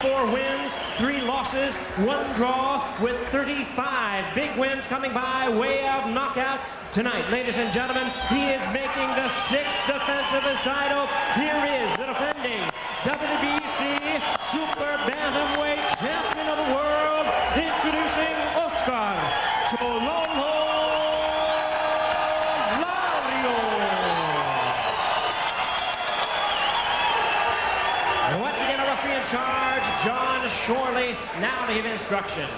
4 wins, 3 losses, 1 draw, with 35 big wins coming by way of knockout. Tonight, ladies and gentlemen, he is making the 6th defense of his title. Here is the defending WBC Super Bantamweight Champion of the World, introducing Oscar Chololo Larios. Once again, a referee in charge, John Shorley, now to give instructions.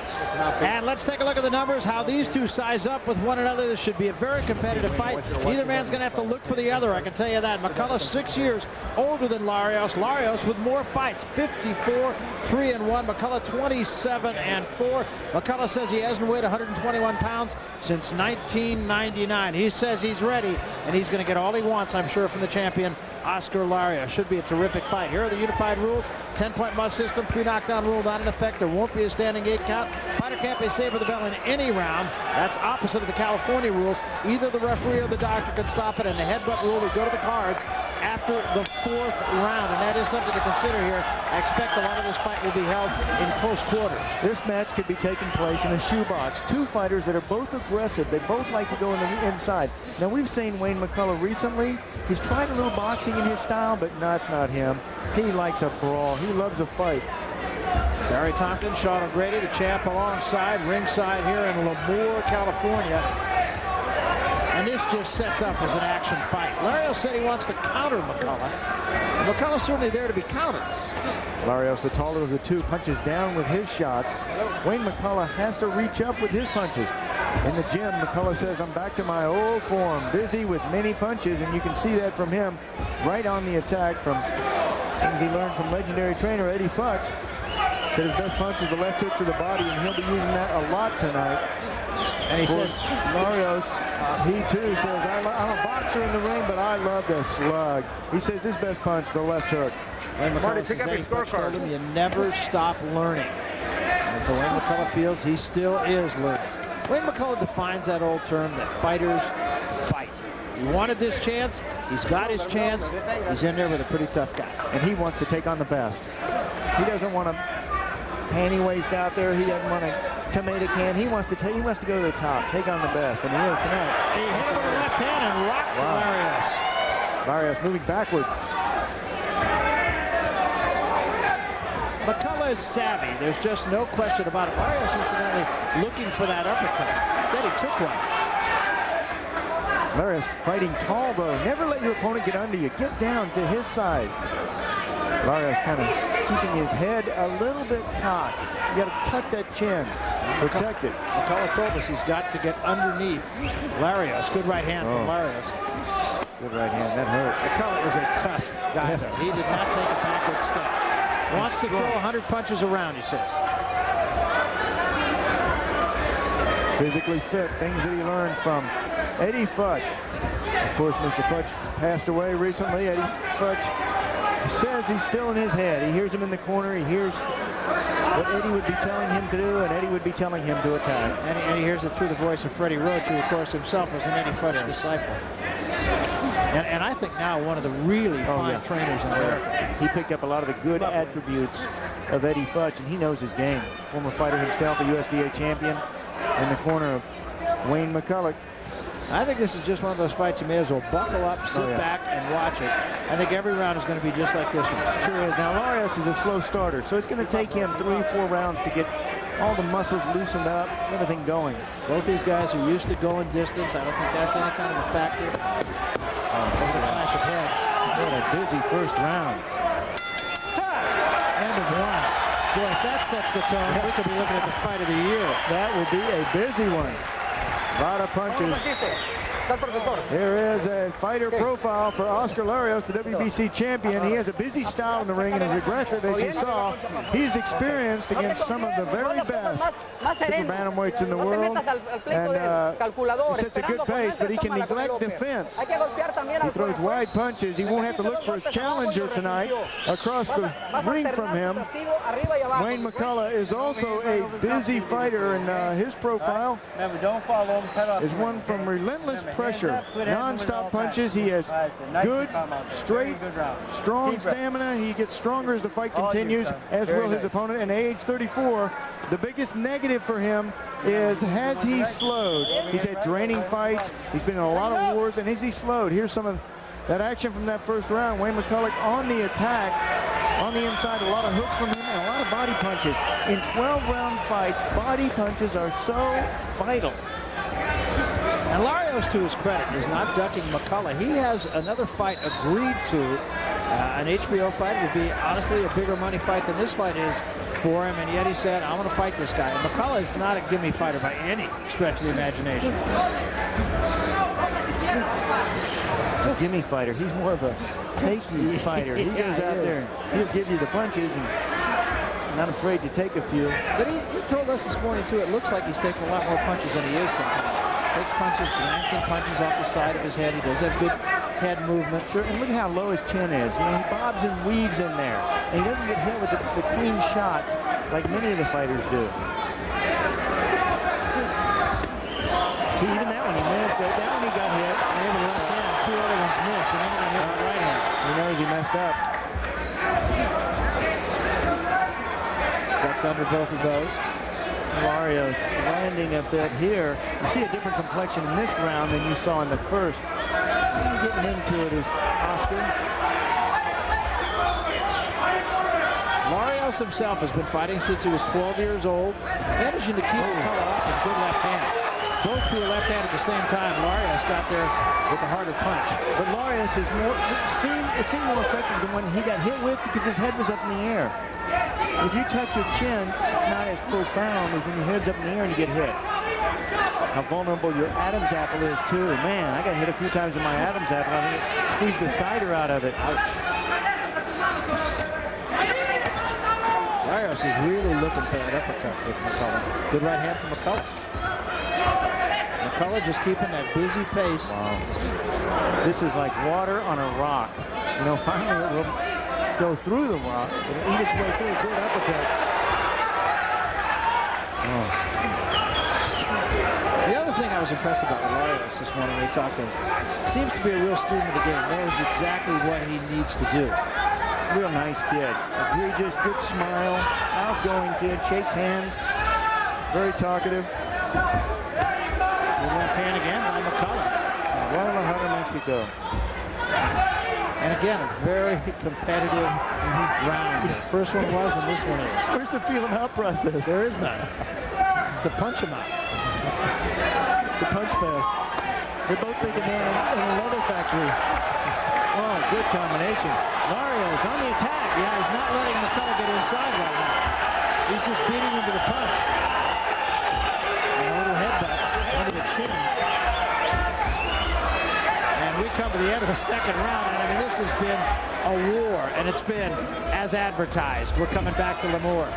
And let's take a look at the numbers, how these two size up with one another. This should be a very competitive fight. Neither man's going to have to look for the other, I can tell you that. McCollough 6 years older than Larios. Larios with more fights, 54, 3-1. McCollough 27-4. McCollough says he hasn't weighed 121 pounds since 1999. He says he's ready, and he's going to get all he wants, I'm sure, from the champion, Oscar Larios. Should be a terrific fight. Here are the unified rules. 10-point must system, 3 knockdown rule not in effect. There won't be a standing 8 count. Fighter can't be saved with the bell in any round. That's opposite of the California rules. Either the referee or the doctor can stop it, and the headbutt rule would go to the cards after the 4th round, and that is something to consider here. I expect a lot of this fight will be held in close quarters. This match could be taking place in a shoebox. 2 fighters that are both aggressive. They both like to go in the inside. Now, we've seen Wayne McCollough recently. He's tried a little boxing in his style, but that's not him. He likes a brawl. He loves a fight. Barry Tompkins, Sean O'Grady, the champ alongside, ringside here in Lemoore, California. And this just sets up as an action fight. Larios said he wants to counter McCollough. McCollough's certainly there to be countered. Larios, the taller of the two, punches down with his shots. Wayne McCollough has to reach up with his punches. In the gym, McCollough says, I'm back to my old form, busy with many punches, and you can see that from him right on the attack from things he learned from legendary trainer Eddie Futch. Said his best punch is the left hook to the body, and he'll be using that a lot tonight. And he says, Larios, he too says, I'm a boxer in the ring, but I love to slug. He says his best punch, the left hook. Wayne McCollough says Eddie Futch told him, you never stop learning. And so Wayne McCollough feels he still is learning. Wayne McCollough defines that old term that fighters fight. He wanted this chance. He's got his chance. He's in there with a pretty tough guy. And he wants to take on the best. He doesn't want to panty waist out there. He doesn't want a tomato can. He wants to go to the top, take on the best, and he is tonight. He hit him with the left hand and rocked Larios. Larios moving backward. McCollough is savvy. There's just no question about it. Larios, incidentally, looking for that uppercut. Instead, he took one. Larios fighting tall, though. Never let your opponent get under you. Get down to his size. Larios kind of keeping his head a little bit cocked. You got to tuck that chin. Protect it. McCollough told us he's got to get underneath Larios. Good right hand from Larios. Good right hand. That hurt. McCollough is a tough guy, though. He did not take a backward step. Wants to throw 100 punches around, he says. Physically fit, things that he learned from Eddie Futch. Of course, Mr. Futch passed away recently. Eddie Futch says he's still in his head. He hears him in the corner. He hears what Eddie would be telling him to do, and Eddie would be telling him to attack. And he hears it through the voice of Freddie Roach, who, of course, himself was an Eddie Futch disciple. And I think now one of the really fine trainers in America. He picked up a lot of the good attributes of Eddie Futch, and he knows his game. Former fighter himself, a USBA champion, in the corner of Wayne McCollough. I think this is just one of those fights you may as well buckle up, sit back, and watch it. I think every round is going to be just like this one. Sure is. Now, Larios is a slow starter, so it's going to take him 3-4 rounds to get all the muscles loosened up, everything going. Both these guys are used to going distance. I don't think that's any kind of a factor. There's a flash of heads. What a busy first round. End of one. Boy, if that sets the tone, we could be looking at the fight of the year. That would be a busy one. A lot of punches. Here is a fighter profile for Oscar Larios, the WBC champion. He has a busy style in the ring and is aggressive, as you saw. He's experienced against some of the very best super bantamweights in the world. And he sets a good pace, but he can neglect defense. He throws wide punches. He won't have to look for his challenger tonight across the ring from him. Wayne McCollough is also a busy fighter, and his profile is one from relentless pressure, non-stop punches. He has good, straight, strong stamina. He gets stronger as the fight continues, as will his opponent. And at age 34, the biggest negative for him is, has he slowed? He's had draining fights. He's been in a lot of wars, and is he slowed? Here's some of that action from that first round. Wayne McCollough on the attack, on the inside, a lot of hooks from him and a lot of body punches. In 12-round fights, body punches are so vital. And Larios, to his credit, is not ducking McCollough. He has another fight agreed to. An HBO fight would be, honestly, a bigger money fight than this fight is for him, and yet he said, I want to fight this guy. And McCollough is not a gimme fighter by any stretch of the imagination. A gimme fighter. He's more of a take-you fighter. He goes out there and he'll give you the punches and not afraid to take a few. But he told us this morning, too, it looks like he's taking a lot more punches than he is sometimes. Takes punches, glancing punches off the side of his head. He does have good head movement. Sure, and look at how low his chin is. You know, he bobs and weaves in there. And he doesn't get hit with the clean shots like many of the fighters do. See, even that one he missed. That one he got hit. And the left hand, two other ones missed. And then he got hit with the right hand. He knows he messed up. Ducked under both of those. Larios landing a bit here. You see a different complexion in this round than you saw in the first. Getting into it is Oscar. Larios himself has been fighting since he was 12 years old, managing to keep McCollough off with good left hand. Both threw a left hand at the same time. Larios got there with a harder punch. But Larios is more, it seemed more effective than when he got hit with because his head was up in the air. If you touch your chin, it's not as profound as when your head's up in the air and you get hit. How vulnerable your Adam's apple is, too. Man, I got hit a few times with my Adam's apple. I think it squeezed the cider out of it. Ouch. Larios is really looking for that uppercut with McCollough. Good right hand from McCollough. McCollough just keeping that busy pace. Wow. This is like water on a rock. You know, finally it will go through the rock. It'll eat its way through. Good uppercut. Oh. The other thing I was impressed about with Larios this morning when we talked to him, seems to be a real student of the game, knows exactly what he needs to do. Real nice kid. Egregious, good smile, outgoing kid, shakes hands, very talkative. Good left hand again by McCollough. Guadalajara, Mexico. And again, a very competitive round. First one was, and this one is. Where's the feel him out process? There is none. It's a punch him out. It's a punch fest. They're both thinking they're in a leather factory. Oh, good combination. Larios on the attack. Yeah, he's not letting McCollough get inside right now. He's just beating him to the punch. And a little headbutt under the chin. And we come to the end of the second round. And I mean, this has been a war. And it's been as advertised. We're coming back to Lemoore.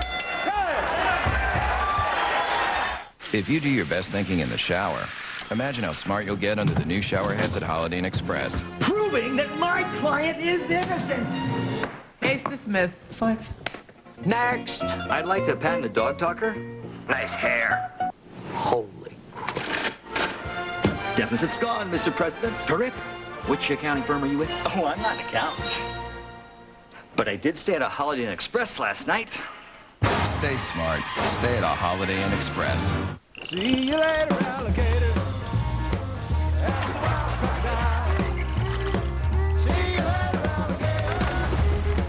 If you do your best thinking in the shower, imagine how smart you'll get under the new shower heads at Holiday Inn Express. Proving that my client is innocent. Case dismissed. What? Next. I'd like to patent the dog talker. Nice hair. Holy crap. Deficit's gone, Mr. President. Terrific. Which accounting firm are you with? Oh, I'm not an accountant. But I did stay at a Holiday Inn Express last night. Stay smart. Stay at a Holiday Inn Express. See you later, alligator.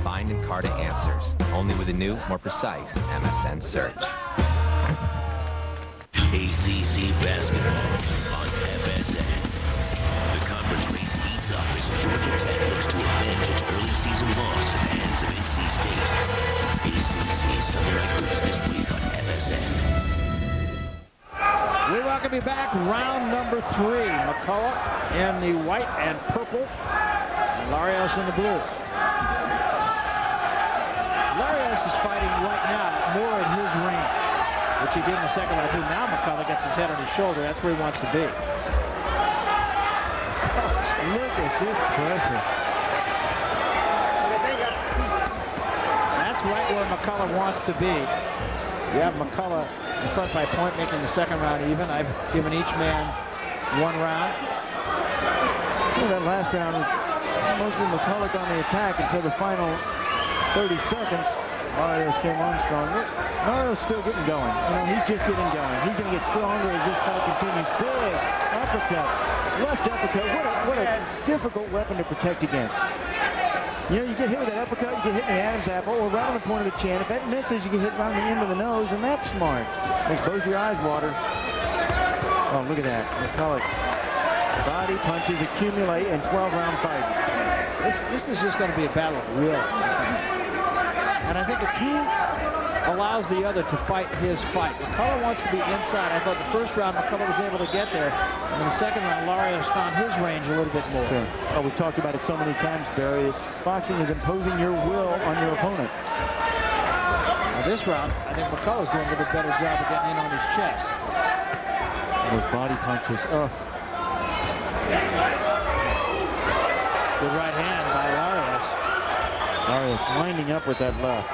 Find Encarta answers, only with a new, more precise MSN search. ACC basketball on FSN. The conference race heats up as Georgia Tech looks to avenge its early season loss at the hands of NC State. ACC Sunday Night Hoops this week on FSN. We welcome you back. Round number 3. McCollough in the white and purple. And Larios in the blue. Larios is fighting right now more in his range, which he did in the second round too. Now McCollough gets his head on his shoulder. That's where he wants to be. Look at this pressure. That's right where McCollough wants to be. You have McCollough in front by a point, making the second round even. I've given each man 1 round. That last round was mostly McCollough on the attack until the final 30 seconds. Larios came on strong. Larios still getting going. You know, he's just getting going. He's going to get stronger as this fight continues. Big uppercut, left uppercut. What a difficult weapon to protect against. You know, you get hit with that uppercut, you get hit in the Adam's apple, or right on the point of the chin. If that misses, you get hit right on the end of the nose, and that's smart. Makes both your eyes water. Oh, look at that. McCollough. Body punches accumulate in 12-round fights. This is just going to be a battle of will, I think. And I think it's who allows the other to fight his fight. McCollough wants to be inside. I thought the first round McCollough was able to get there. And in the second round, Larios found his range a little bit more. Sure. Oh, we've talked about it so many times, Barry. Boxing is imposing your will on your opponent. Now this round, I think McCullough's doing a little bit better job of getting in on his chest. Those body punches. Oh. Good right hand by Larios. Larios winding up with that left.